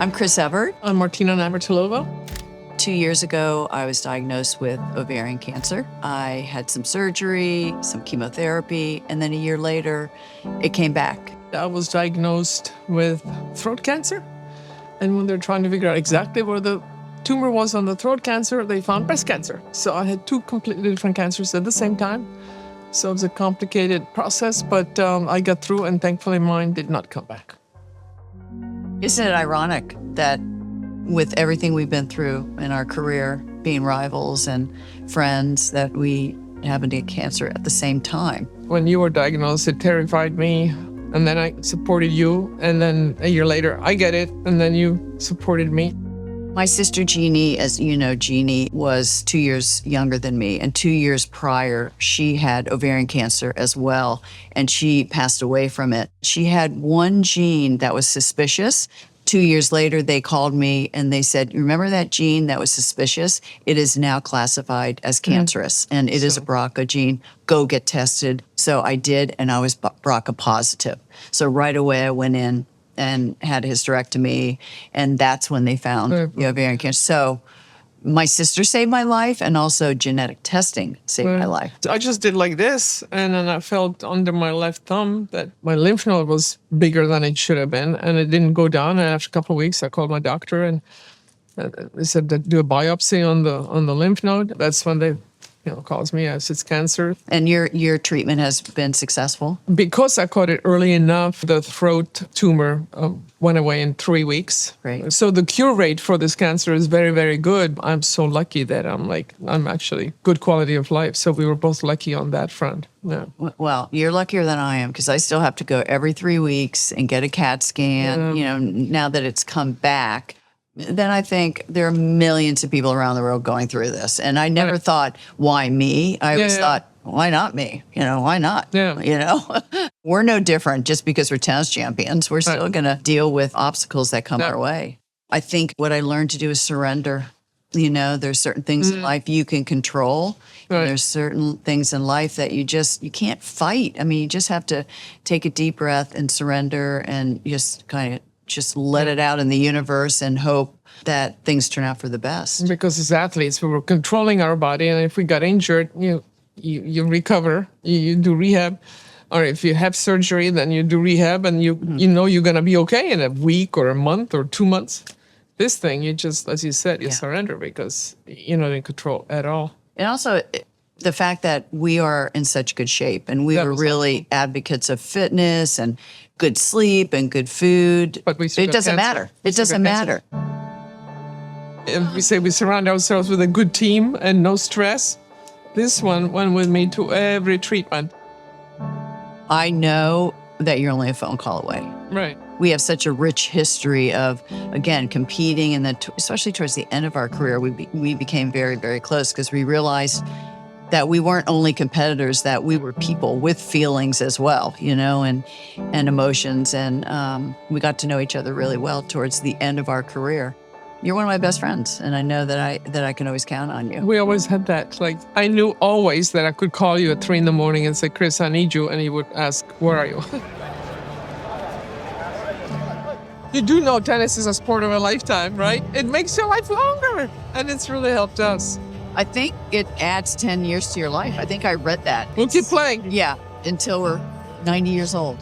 I'm Chris Evert. I'm Martina Navratilova. 2 years ago, I was diagnosed with ovarian cancer. I had some surgery, some chemotherapy, and then a year later, it came back. I was diagnosed with throat cancer. And when they're trying to figure out exactly where the tumor was on the throat cancer, they found breast cancer. So I had two completely different cancers at the same time. So it was a complicated process, but I got through, and thankfully mine did not come back. Isn't it ironic that with everything we've been through in our career, being rivals and friends, that we happen to get cancer at the same time? When you were diagnosed, it terrified me. And then I supported you. And then a year later, I get it. And then you supported me. My sister Jeannie, as you know, Jeannie was 2 years younger than me. And 2 years prior, she had ovarian cancer as well. And she passed away from it. She had one gene that was suspicious. 2 years later, they called me and they said, remember that gene that was suspicious? It is now classified as cancerous, and it is a BRCA gene. Go get tested. So I did, and I was BRCA positive. So right away, I went in and had a hysterectomy, and that's when they found the ovarian cancer. So my sister saved my life, and also genetic testing saved my life. I just did like this, and then I felt under my left thumb that my lymph node was bigger than it should have been, and it didn't go down. And after a couple of weeks, I called my doctor, and they said to do a biopsy on the lymph node. That's when they calls me as it's cancer. And your treatment has been successful? Because I caught it early enough, the throat tumor went away in 3 weeks. Right. So the cure rate for this cancer is very, very good. I'm so lucky that I'm actually good quality of life. So we were both lucky on that front. Yeah. Well, you're luckier than I am, because I still have to go every 3 weeks and get a CAT scan. Now that it's come back, then I think there are millions of people around the world going through this. And I never thought, why me? I always thought, why not me? Why not? Yeah. We're no different just because we're tennis champions. We're still going to deal with obstacles that come our way. I think what I learned to do is surrender. There's certain things in life you can control. And there's certain things in life that you can't fight. I mean, you just have to take a deep breath and surrender and just let it out in the universe and hope that things turn out for the best. Because as athletes, we were controlling our body, and if we got injured, you recover, you do rehab. Or if you have surgery, then you do rehab, and you know you're going to be okay in a week or a month or 2 months. This thing, you just, as you said, you surrender because you're not in control at all. And also, the fact that we are in such good shape, and we were really advocates of fitness and good sleep and good food. But it doesn't matter. It doesn't matter. And we say we surround ourselves with a good team and no stress. This one went with me to every treatment. I know that you're only a phone call away. Right. We have such a rich history of, again, competing, and then especially towards the end of our career, we became very, very close because we realized that we weren't only competitors, that we were people with feelings as well, and emotions. And we got to know each other really well towards the end of our career. You're one of my best friends, and I know that I can always count on you. We always had that. I knew always that I could call you at 3 a.m. and say, Chris, I need you. And he would ask, where are you? You do know tennis is a sport of a lifetime, right? It makes your life longer, and it's really helped us. I think it adds 10 years to your life. I think I read that. We'll keep playing. Yeah, until we're 90 years old.